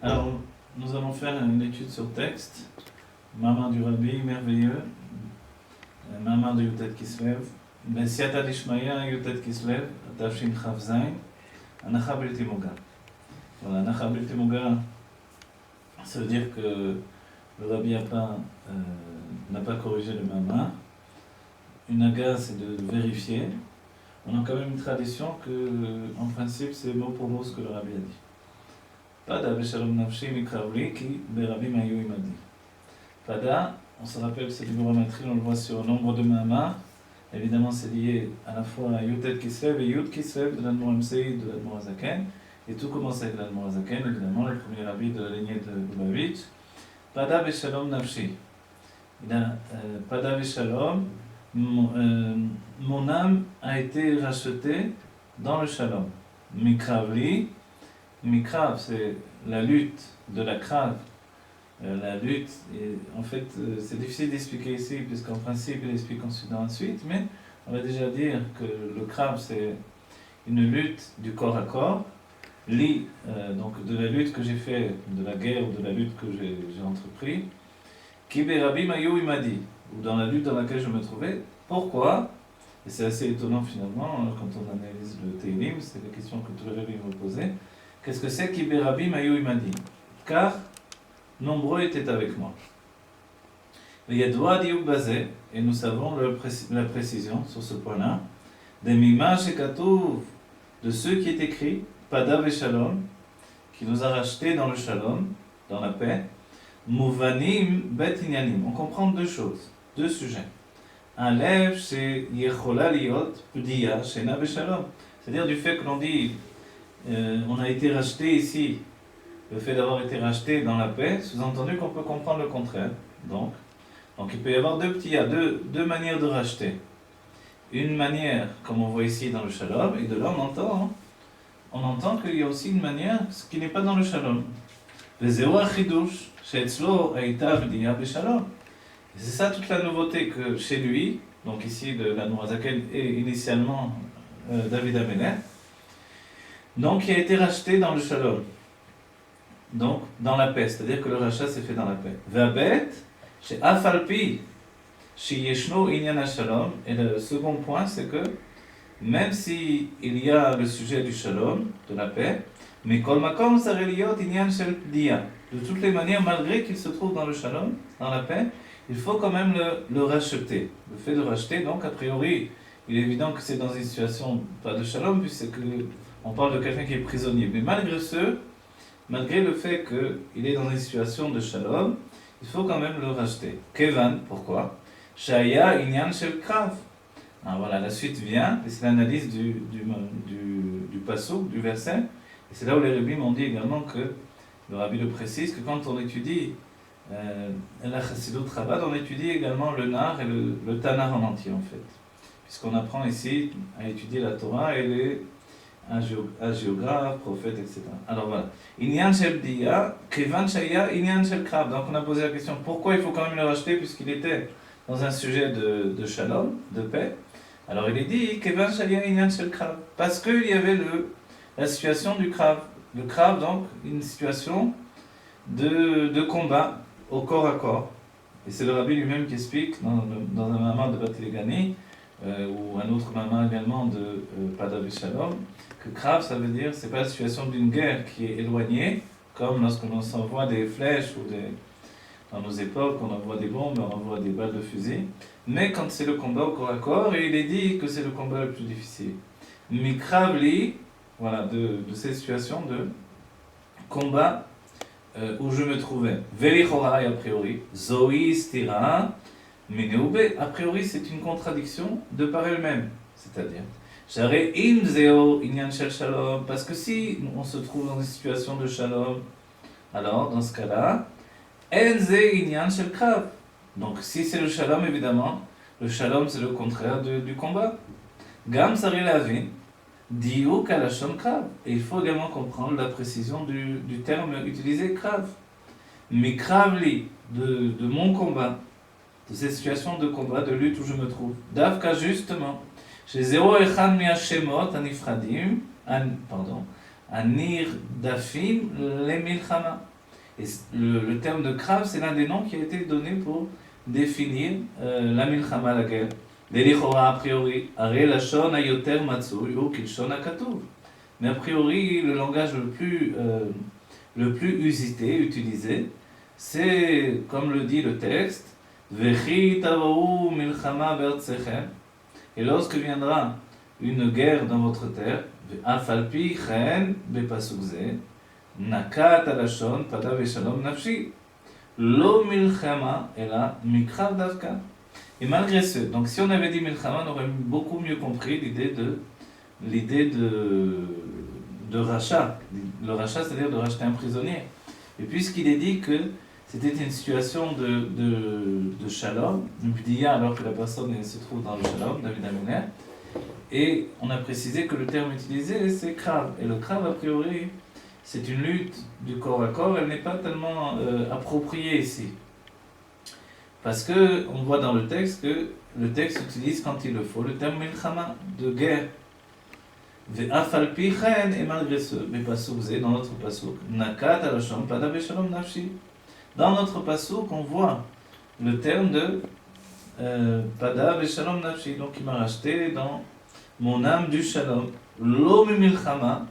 Alors, nous allons faire une étude sur texte. Maman du Rabbi, merveilleux. Maman de Yutet Kislev. Besiata Dishmaya, Yutet Kislev, Tafshin Chavzain, Anacha B'lti Moga. Voilà, Anacha B'lti Moga, ça veut dire que le Rabbi n'a pas corrigé le Maman. Une aga, c'est de vérifier. On a quand même une tradition que, en principe, c'est mot pour mot ce que le Rabbi a dit. Pada Beshalom Nafshi Mikravli qui Berabim Ayu Imadi. Pada, on se rappelle, c'est du Bouramatri, on le voit sur nombre de Mahamar. Évidemment, c'est lié à la fois à Yutet Kislev et Yud Kislev de l'Admor Msei, de l'Admor Azaken. Et tout commence avec l'Admor Azaken, évidemment, le premier rabbi de la lignée de Lubavitch. Pada Beshalom Nafshi. Il a Pada Beshalom, mon âme a été rachetée dans le Shalom. Mikravli. Mikrav, c'est la lutte de la crave. La lutte, et en fait, c'est difficile d'expliquer ici, puisqu'en principe, il explique ensuite dans la suite, mais on va déjà dire que le crave, c'est une lutte du corps à corps, donc de la lutte que j'ai fait, de la guerre ou de la lutte que j'ai entrepris, qui Berabim Ayu Imadi, ou dans la lutte dans laquelle je me trouvais. Pourquoi? Et c'est assez étonnant finalement, quand on analyse le Teilim, c'est la question que tous les rabbins vont poser. Qu'est-ce que c'est qu'Iberabim Ayu Imadi? Car nombreux étaient avec moi. Il y a Doua Diouk Bazé, et nous savons la précision sur ce point-là. Des Mimash et Katouv, de ceux qui est écrit, Pada Veshalom, qui nous a rachetés dans le Shalom, dans la paix. Mouvanim Bet Inyanim. On comprend deux choses, deux sujets. Un lève chez Yechola Liot, Pdia, Shena Veshalom. C'est-à-dire du fait que l'on dit on a été racheté ici, le fait d'avoir été racheté dans la paix, sous-entendu qu'on peut comprendre le contraire. Donc il peut y avoir deux manières de racheter. Une manière, comme on voit ici dans le Shalom, et de là on entend qu'il y a aussi une manière qui n'est pas dans le Shalom. Et c'est ça toute la nouveauté que chez lui, donc ici de la Nourazaken et initialement David Amelech, donc qui a été racheté dans le Shalom, donc dans la paix, c'est-à-dire que le rachat s'est fait dans la paix. Vabet, chez Afalpi, chez Yeshno Inyan Shalom, et le second point c'est que même si il y a le sujet du Shalom, de la paix, mais Kol Makom Sareliot Inyan Shel Pdia, de toutes les manières, malgré qu'il se trouve dans le Shalom, dans la paix, il faut quand même le racheter. Le fait de racheter, donc a priori, il est évident que c'est dans une situation pas de Shalom, puisque on parle de quelqu'un qui est prisonnier. Mais malgré le fait qu'il est dans une situation de Shalom, il faut quand même le racheter. Kevan, pourquoi? Shaya Inyan Shel Krav. Alors voilà, la suite vient, et c'est l'analyse du passouk, du verset. Et c'est là où les rabbins m'ont dit également que, le rabbi le précise, que quand on étudie la Chassidut Chabad, on étudie également le Nar et le Tanar en entier en fait. Puisqu'on apprend ici à étudier la Torah et les hagiographes, prophètes, etc. Alors voilà. Inyan Shel Dia, Kevan Shaya, Inyan Shel Krav. Donc on a posé la question, pourquoi il faut quand même le racheter puisqu'il était dans un sujet de shalom, de paix. Alors il est dit, Kevan Shaya, Inyan Shel Krav. Parce qu'il y avait la situation du Krav. Le Krav, donc, une situation de combat au corps à corps. Et c'est le rabbi lui-même qui explique dans un maman de Bat-Legani, ou un autre maman également de Pada Veshalom, que Krav, ça veut dire, c'est pas la situation d'une guerre qui est éloignée, comme lorsque l'on s'envoie des flèches ou dans nos époques, on envoie des bombes, on envoie des balles de fusil, mais quand c'est le combat au corps à corps, et il est dit que c'est le combat le plus difficile. Mikravli, voilà, de ces situations de combat où je me trouvais. Velichorai a priori, Zoï stira, Meneube, a priori c'est une contradiction de par elle-même, c'est-à-dire, J'arrête imzeo inyan shel shalom, parce que si on se trouve dans une situation de shalom, alors dans ce cas-là, enze inyan shel krav. Donc si c'est le shalom, évidemment, le shalom c'est le contraire du combat. Gam sari lavin. Diouk à la shon krav. Et il faut également comprendre la précision du terme utilisé krav. Mais kravli, de mon combat, de cette situation de combat, de lutte où je me trouve. Davka justement, chez Zéro Echan Mia Shemot Anifradim, Anir Dafim le Milchama. Et le terme de Krav, c'est l'un des noms qui a été donné pour définir la Milchama, la guerre. L'Elichora, a priori, Are Lashon Ayoter Matsui ou Kilshon Akatuv. Mais a priori, le langage le plus usité, utilisé, c'est, comme le dit le texte, Vechi Tavou Milchama Bertsechem. Et lorsque viendra une guerre dans votre terre, Afalpi Chen Bepasukze, Nakat Alashon Pada Veshalom Nafshi, Lo Milchama Ela Mikrav Davka. Et malgré ce, donc si on avait dit Milchama, on aurait beaucoup mieux compris l'idée de rachat. Le rachat, c'est-à-dire de racheter un prisonnier. Et puisqu'il est dit que c'était une situation de shalom, une b'diya, alors que la personne se trouve dans le shalom, David Améler, et on a précisé que le terme utilisé, c'est krav. Et le krav, a priori, c'est une lutte du corps à corps, elle n'est pas tellement appropriée ici. Parce que on voit dans le texte que le texte utilise, quand il le faut, le terme milchama, de guerre. Ve'afalpi chen, et malgré ce, dans notre pasuk, nakat alashon pada veshalom nafshi. Dans notre pasuk, on voit le terme de pada veshalom nafshi, donc il m'a racheté dans mon âme du shalom. Lo mi milchama,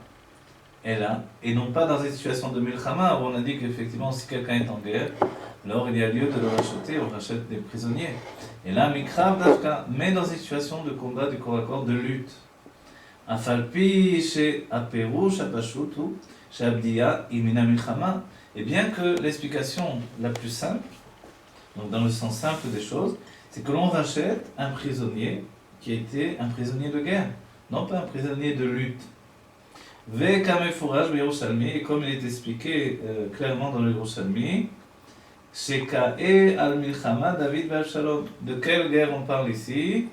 est là, et non pas dans une situation de milchama, où on a dit qu'effectivement, si quelqu'un est en guerre, alors il y a lieu de le racheter, on rachète des prisonniers. Et là, mikrav davka, mais dans une situation de combat du corps à corps, de lutte. Afalpi chez Aperouch, Apashutu, chez Abdiya, Imina Milchama. Et bien que l'explication la plus simple, donc dans le sens simple des choses, c'est que l'on rachète un prisonnier qui était un prisonnier de guerre, non pas un prisonnier de lutte. Vekame Fouraj Yerushalmi, et comme il est expliqué clairement dans le Yerushalmi, Shekae al Milchama David Avshalom. De quelle guerre on parle ici?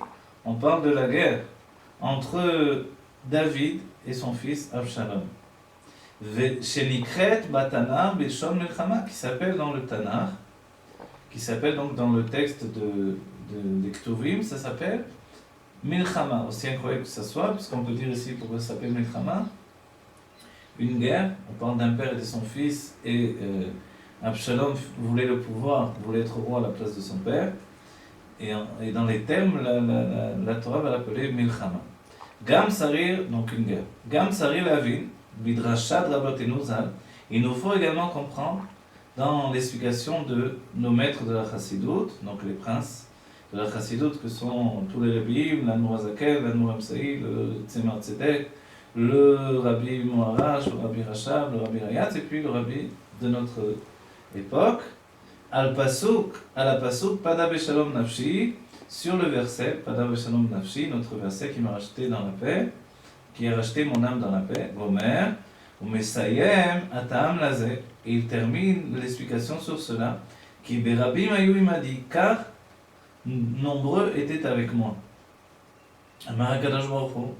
On parle de la guerre entre David et son fils Avshalom. Shenikret Batana Beshon Milchama, qui s'appelle dans le Tanakh, qui s'appelle donc dans le texte des Ktuvim, ça s'appelle Milchama, aussi incroyable que ça soit, puisqu'on peut dire ici pourquoi ça s'appelle Milchama, une guerre, on parle d'un père et de son fils, et Absalom voulait le pouvoir, voulait être roi à la place de son père, et dans les termes, la Torah va l'appeler Milchama. Gam Sarir, donc une guerre. Gam Sarir Lavin, Bidrashad Rabotenu Zal, il nous faut également comprendre dans l'explication de nos maîtres de la Chassidut, donc les princes de la Chassidut, que sont tous les rabbis, l'Admor Hazaken, l'Admor Amsaï, le Tzemar Tzedek, le Rabbi Moharaj, le Rabbi Rachab, le Rabbi Rayatz, et puis le Rabbi de notre époque, à la Pasuk, Pada Beshalom Nafshi, sur le verset, Pada Beshalom Nafshi, notre verset qui m'a racheté dans la paix, qui a racheté mon âme dans la paix, Gomer, Umesayem Atam Laze, et il termine l'explication sur cela, qui Berabim Ayou m'a dit, car nombreux étaient avec moi. Amarakadosh Baruch Hu,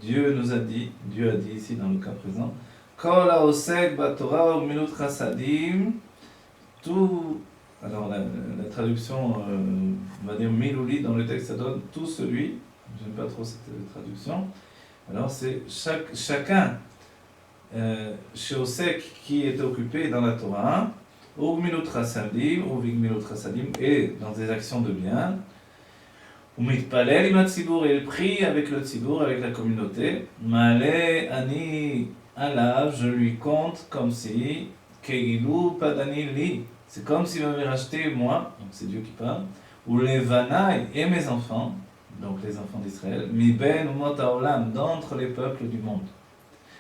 Dieu a dit ici dans le cas présent, Kol haosek batorah u'gemilut chassadim, tout, alors la traduction, on va dire milouli dans le texte, ça donne tout celui, j'aime pas trop cette traduction, alors c'est chacun chez Osek qui est occupé dans la Torah, u'gemilut chassadim, u'gemilut chassadim, et dans des actions de bien, Umitpalel im hatzibur, et il prie avec le tzibur, avec la communauté. Ma'ale ani alav, je lui compte comme si keilu padani li, c'est comme s'il m'avait racheté moi, donc c'est Dieu qui parle, ou les vanaï et mes enfants, donc les enfants d'Israël, mi ben umot haolam, d'entre les peuples du monde.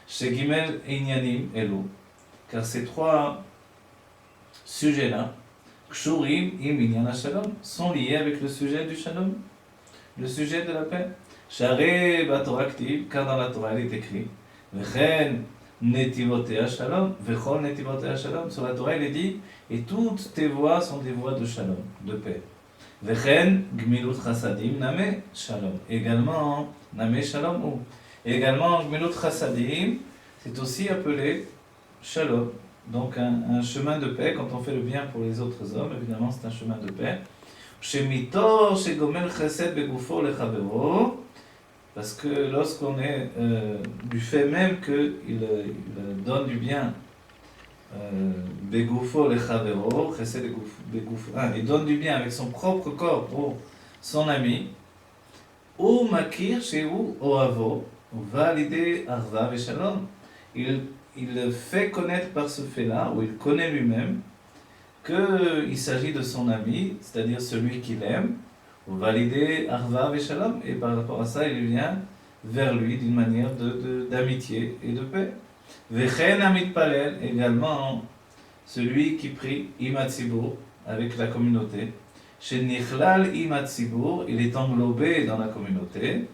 Chez Gimel Inyanim Elu, car ces trois sujets-là, kshurim im inyan shalom, sont liés avec le sujet du shalom. Le sujet de la paix. Share Batorah Ktiv, car dans la Torah il est écrit, Vechen Netivotea Shalom, Vechol Netivotea Shalom, sur la Torah il est dit, et toutes tes voies sont des voies de Shalom, de paix. Vechen Gmilut Chassadim Name Shalom, également Name Shalom ou. Également Gmilut Chassadim, c'est aussi appelé Shalom, donc un chemin de paix, quand on fait le bien pour les autres hommes, évidemment c'est un chemin de paix. Shemitor, Shegomel Chesed Begufo Lechavero, Parce que lorsqu'on est du fait même qu'il donne du bien, Begoufo le Chavero, Chesed Begoufo, il donne du bien avec son propre corps pour son ami, ou Makir chez ou Oavo, va l'idée Arva et Shalom. Il fait connaître par ce fait-là, ou il connaît lui-même, qu'il s'agit de son ami, c'est-à-dire celui qu'il aime, ou valider Arva et Shalom, et par rapport à ça, il vient vers lui d'une manière d'amitié et de paix. Vechen Amit Palel, également celui qui prie Imatzibur avec la communauté. Chez Nichlal Imatzibur, il est englobé dans la communauté.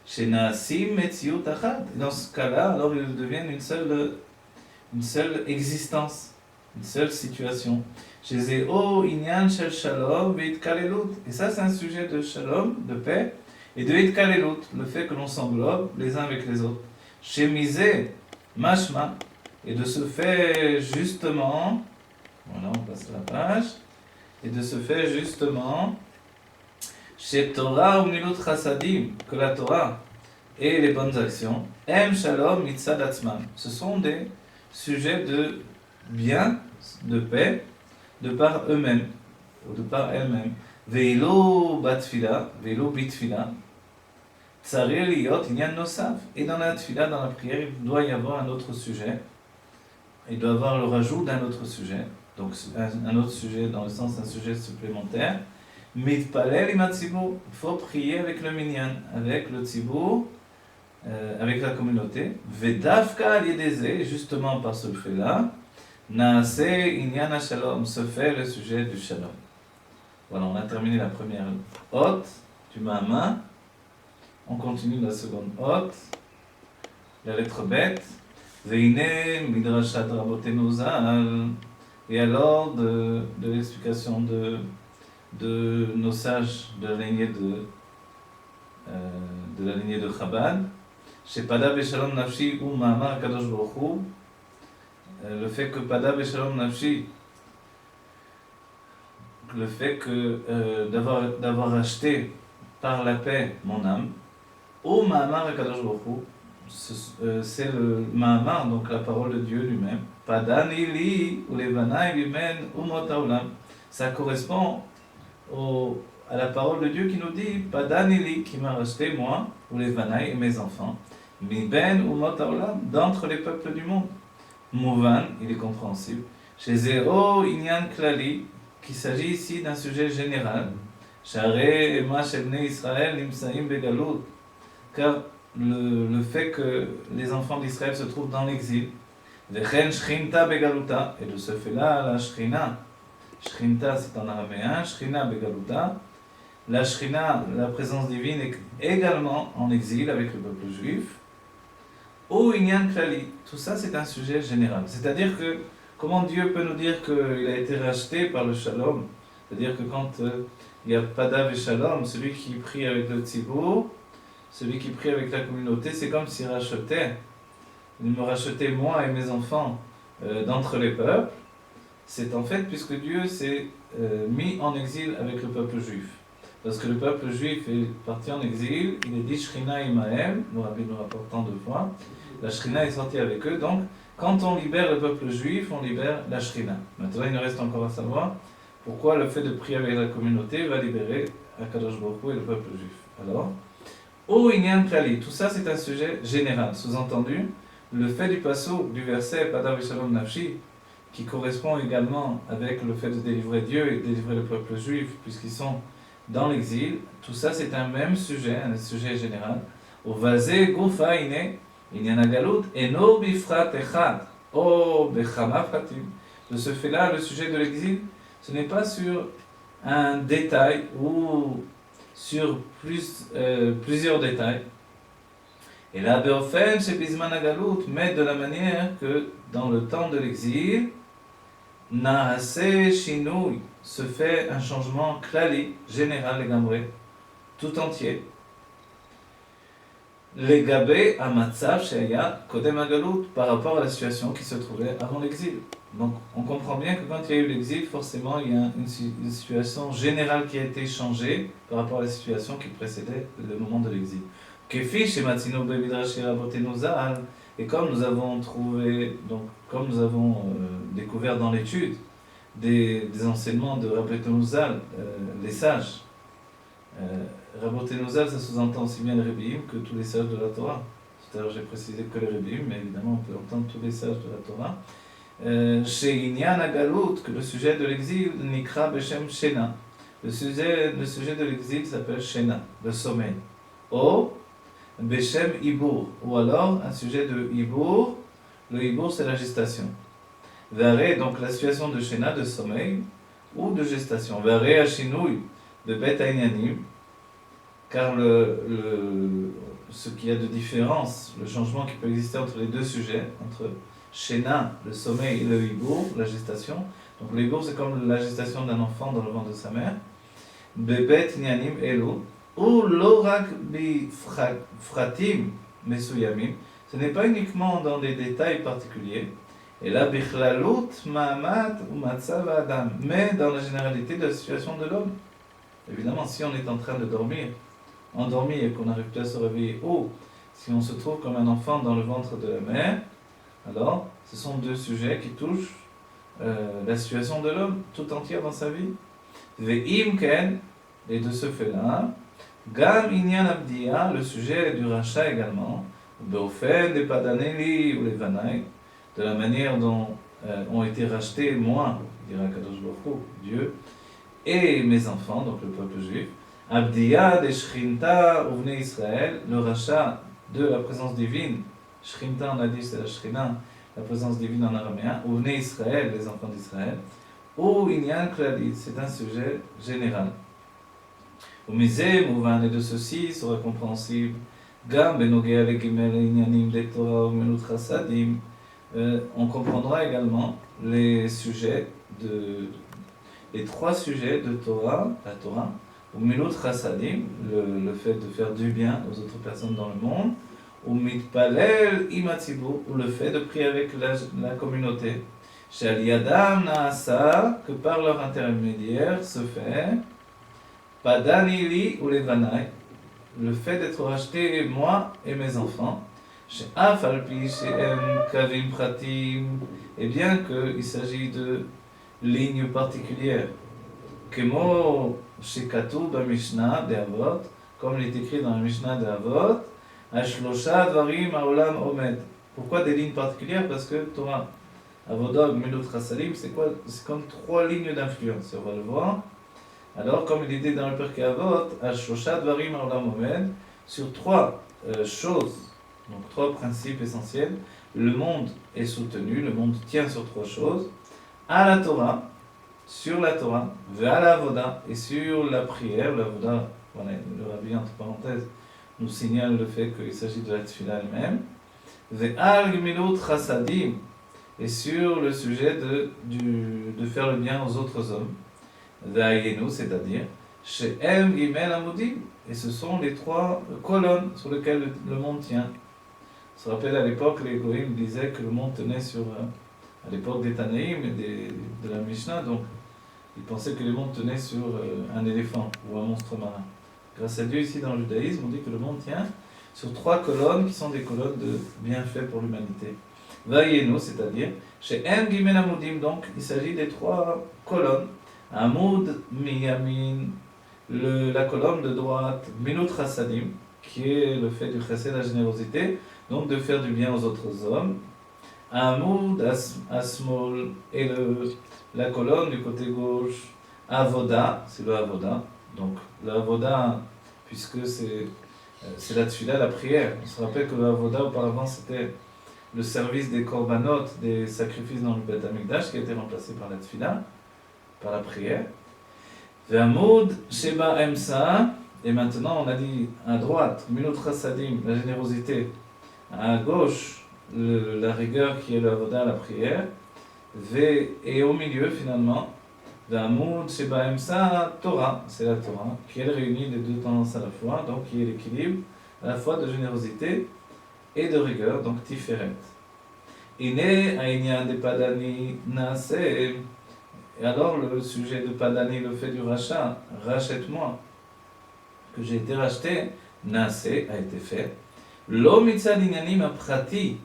Chez Naasim Metziut Achat, dans ce cas-là, alors ils deviennent une seule existence, une seule situation. Chez Zéo Inyan Shel Shalom Veitkalelut. Et ça, c'est un sujet de shalom, de paix, et de Veitkalelut, le fait que l'on s'englobe les uns avec les autres. Chez Mizé Mashma, et de ce fait justement, voilà, on passe la page, et de ce fait justement, chez Torah ou Milut Chassadim, que la Torah et les bonnes actions, Em Shalom Mitzad Atzmam, ce sont des sujets de bien, de paix, de par eux-mêmes, ou de par elles-mêmes. Veilo Batfila, Veilo Bitfila, Tsaré Liot Inyan Nosaf. Et dans la tfila, dans la prière, il doit y avoir un autre sujet. Il doit y avoir le rajout d'un autre sujet. Donc un autre sujet dans le sens d'un sujet supplémentaire. Mitpalel Imat Tzibur. Il faut prier avec le minyan, avec le tzibur, avec la communauté. Vedavka Al-Yedeze, justement par ce fait-là, Naase Inyan Shalom, se fait le sujet du shalom. Voilà, on a terminé la première hôte du Mahama. On continue la seconde hôte, la lettre bête. Veine Midrashat Rabotenu Zal. Et alors, de l'explication de nos sages de la lignée de Chabad, chez Pada Beshalom Nafshi ou Mahama Kadosh Baruch Hu, le fait que Pada Beshalom Nafshi, le fait que d'avoir acheté par la paix mon âme, ou Mahamar Kadosh Baruch Hu, c'est le Mahamar, donc la parole de Dieu lui-même. Padani li ou levanaï limen umot haolam. Ça correspond à la parole de Dieu qui nous dit Padani li, qui m'a racheté moi ou levanaï et mes enfants. Mi ben umot haolam, d'entre les peuples du monde. Mouvan, il est compréhensible. Chez Zéro Inyan Klali, qu'il s'agit ici d'un sujet général. Share Ema Shebnei Israël Nimsaim Begalut, car le fait que les enfants d'Israël se trouvent dans l'exil, Vechen Shrinta Begaluta, et de ce fait-là, la Shrina, Shrinta c'est en araméen, Shrina Begaluta, la Shrina, la présence divine, est également en exil avec le peuple juif. Ou Inyan Klali, tout ça c'est un sujet général. C'est-à-dire que, comment Dieu peut nous dire qu'il a été racheté par le Shalom? C'est-à-dire que quand il y a Padav et Shalom, celui qui prie avec le Tzibur, celui qui prie avec la communauté, c'est comme s'il rachetait. Il me rachetait moi et mes enfants d'entre les peuples. C'est en fait puisque Dieu s'est mis en exil avec le peuple juif. Parce que le peuple juif est parti en exil, il est dit Shrina Imahem, le Rabbi nous rapporte tant de fois, la Shrina est sortie avec eux, donc quand on libère le peuple juif, on libère la Shrina. Maintenant il nous reste encore à savoir pourquoi le fait de prier avec la communauté va libérer Akadosh Baruch Hu et le peuple juif. Alors, O Inyan Klali, tout ça c'est un sujet général, sous-entendu, le fait du passouk, du verset Padav Shalom Nafshi, qui correspond également avec le fait de délivrer Dieu et de délivrer le peuple juif, puisqu'ils sont dans l'exil, tout ça c'est un même sujet, un sujet général. O Vazé Gufa Ine, Inyan Agalut, Eno Bifrat Echad, O Bechama Fratim. De ce fait-là, le sujet de l'exil, ce n'est pas sur un détail ou sur plusieurs détails. Et là, Beofen, chez Bisman Agalut, mais de la manière que dans le temps de l'exil, Nahase Shinui, se fait un changement klali, général et gambré, tout entier. Les Gabé Amatsav Sheya Kodem Agalut, par rapport à la situation qui se trouvait avant l'exil. Donc on comprend bien que quand il y a eu l'exil, forcément il y a une situation générale qui a été changée par rapport à la situation qui précédait le moment de l'exil. Kefi shematzinu bemidrash rabotenu zal. Et comme nous avons trouvé, donc comme nous avons découvert dans l'étude des enseignements de Rabbeinu Zal, les sages. Rabbeinu Zal, ça sous-entend aussi bien les Rebbeim que tous les sages de la Torah. Tout à l'heure j'ai précisé que les Rebbeim, mais évidemment on peut entendre tous les sages de la Torah. Chez Inyan Agalut, que le sujet de l'exil, Nikra Beshem Shena. Le sujet de l'exil s'appelle Shena, le sommeil. O Beshem Ibour, ou alors un sujet de Ibour. Le Ibour, c'est la gestation. Varé, donc la situation de Shena, de sommeil, ou de gestation. Varé Hashinouy, de Bet Ainyanim, car ce qu'il y a de différence, le changement qui peut exister entre les deux sujets, entre Shena, le sommeil, et le Ibour, la gestation. Donc le Ibour, c'est comme la gestation d'un enfant dans le ventre de sa mère. Bet Ainyanim Elo, ou l'orak bifratim mesuyamim, ce n'est pas uniquement dans des détails particuliers, et là bichlalut ma'amat ou matzav adam, mais dans la généralité de la situation de l'homme. Évidemment, si on est en train de dormir, endormi et qu'on n'arrive plus à se réveiller, ou si on se trouve comme un enfant dans le ventre de la mère, alors ce sont deux sujets qui touchent la situation de l'homme tout entière dans sa vie. Ve'im ken, et de ce fait-là, Gam Inyan Abdiya, le sujet du rachat également, Beofen, des Padaneli ou les Vanaï, de la manière dont ont été rachetés moi, dira Kadosh Baruch Hu, Dieu, et mes enfants, donc le peuple juif. Abdiya des Shrinta Uvne Israël, le rachat de la présence divine. Shrinta, on a dit, c'est la Shrina, la présence divine en araméen. Uvne Israël, les enfants d'Israël. Ou Inyan Klali, c'est un sujet général. Et de ceci sera compréhensible. On comprendra également les trois sujets de Torah, la Torah, ou Milut Chasadim, le fait de faire du bien aux autres personnes dans le monde, ou Mitpalel Imatzibur, ou le fait de prier avec la communauté. Chez Aliyadam Naasa, que par leur intermédiaire se fait. Padanili ou les Vanaï, le fait d'être racheté, moi et mes enfants, chez Afalpi, chez M, Kavim Pratim, et bien qu'il s'agit de lignes particulières, Kemo, chez Katoub, Mishnah, de Avot, comme il est écrit dans la Mishnah de Avot, Ashlosha, Dvarim, Aolam, Omed. Pourquoi des lignes particulières? Parce que Torah, Avodog, Milut Chasalim, c'est comme trois lignes d'influence, on va le voir. Alors, comme il est dit dans le Pirkei Avot, Ashosha Dvarim Olam Omed, sur trois choses, donc trois principes essentiels, le monde est soutenu, le monde tient sur trois choses, à la Torah, sur la Torah, vers la Avoda, et sur la prière, la Avoda, voilà, le Rabbi entre parenthèses nous signale le fait qu'il s'agit de la Tfila elle-même, Ve'al Gmilut Chasadim, et sur le sujet de faire le bien aux autres hommes, Ve'ayenu, c'est-à-dire chez M, Gimel, Amudim, et ce sont les trois colonnes sur lesquelles le monde tient. On se rappelle à l'époque, les Goïms disaient que le monde tenait sur, à l'époque des Tanaïm et de la Mishnah, donc ils pensaient que le monde tenait sur un éléphant ou un monstre marin. Grâce à Dieu, ici dans le judaïsme, on dit que le monde tient sur trois colonnes qui sont des colonnes de bienfaits pour l'humanité. Ve'ayenu, c'est-à-dire chez M, Gimel, Amudim, donc il s'agit des trois colonnes. Amoud Miyamin, la colonne de droite, Minut Chassadim, qui est le fait du chassid, la générosité, donc de faire du bien aux autres hommes. Amoud Asmol, et la colonne du côté gauche, Avoda, c'est le Avoda. Donc le Avoda, puisque c'est la tfila, la prière. On se rappelle que le Avoda auparavant c'était le service des korbanot, des sacrifices dans le Beth Amikdash, qui a été remplacé par la tfila, par la prière. Ve'amoud Sheba Emsa, et maintenant on a dit à droite, Minut Chassadim, la générosité, à gauche, la rigueur qui est le Avoda, la prière, et au milieu finalement, Ve'amoud Sheba Emsa, Torah, c'est la Torah, qui elle réunit les deux tendances à la fois, donc qui est l'équilibre à la fois de générosité et de rigueur, donc Tiferet. Ine Aïnyan de Padani Nase. Et alors le sujet de Padani, le fait du rachat, rachète-moi, que j'ai été racheté, Naase a été fait. Lo mitzad inyanim aprati.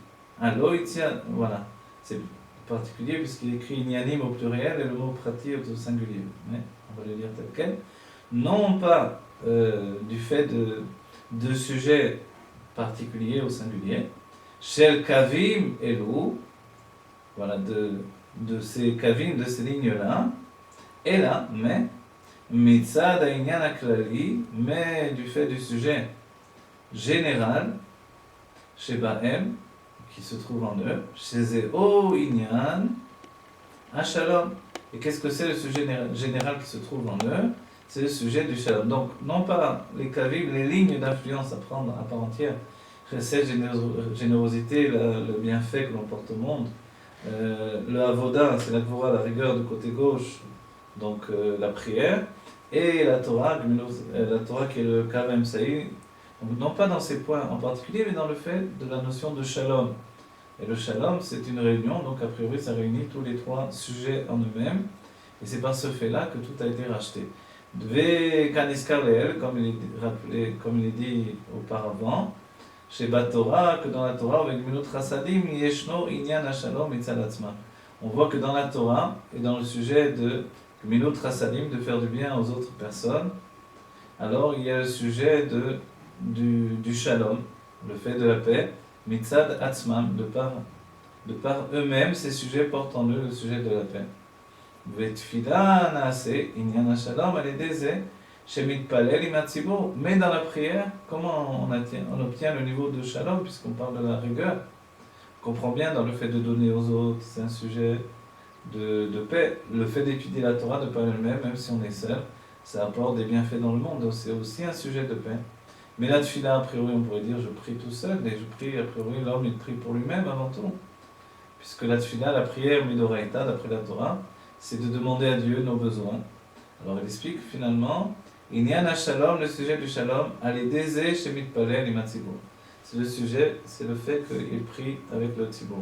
Lo mitzad, voilà. C'est particulier puisqu'il écrit inyanim au pluriel et le mot prati au singulier. Mais on va le lire tel quel. Non pas du fait de sujets particuliers au singulier. Shel kavim elu. Voilà, de ces kavim, de ces lignes-là. Et là, mais. Mitzad ha'inyan ha'klali, mais du fait du sujet général, chez Bahem, qui se trouve en eux, chez Zéo Inyan, Shalom. Et qu'est-ce que c'est le sujet général qui se trouve en eux? C'est le sujet du Shalom. Donc, non pas les kavim, les lignes d'influence à prendre à part entière, cette générosité, le bienfait que l'on porte au monde, le avoda, c'est la gvora, la rigueur du côté gauche, donc la prière, et la Torah qui est le Kavem Saïd, donc non pas dans ces points en particulier, mais dans le fait de la notion de Shalom. Et le Shalom, c'est une réunion, donc a priori ça réunit tous les trois sujets en eux-mêmes, et c'est par ce fait-là que tout a été racheté. Dve Kaniskar Leel, comme il est dit auparavant, chez Batorah, que dans la Torah, avec Minut Chasadim, Yeshno Inyan HaShalom Mitzad Atzma. On voit que dans la Torah, et dans le sujet de Minut Chasadim, de faire du bien aux autres personnes, alors il y a le sujet du Shalom, le fait de la paix, Mitzad Atzmam, de par eux-mêmes, ces sujets portent en eux le sujet de la paix. Vetfila Naase Inyan HaShalom Aledeze Shemit Palel Imatzibur. Mais dans la prière, comment on obtient le niveau de Shalom, puisqu'on parle de la rigueur? On comprend bien dans le fait de donner aux autres, c'est un sujet de paix. Le fait d'étudier la Torah de par elle-même, même si on est seul, ça apporte des bienfaits dans le monde, donc c'est aussi un sujet de paix. Mais la tefila, a priori, on pourrait dire je prie tout seul, et je prie, a priori, l'homme il prie pour lui-même avant tout. Puisque la tefila, la prière midoraita, d'après la Torah, c'est de demander à Dieu nos besoins. Alors il explique finalement, Inyan HaShalom, le sujet du Shalom, Aledeze Shemit Palel Imatzibur. C'est le sujet, c'est le fait qu'il prie avec le Tzibur.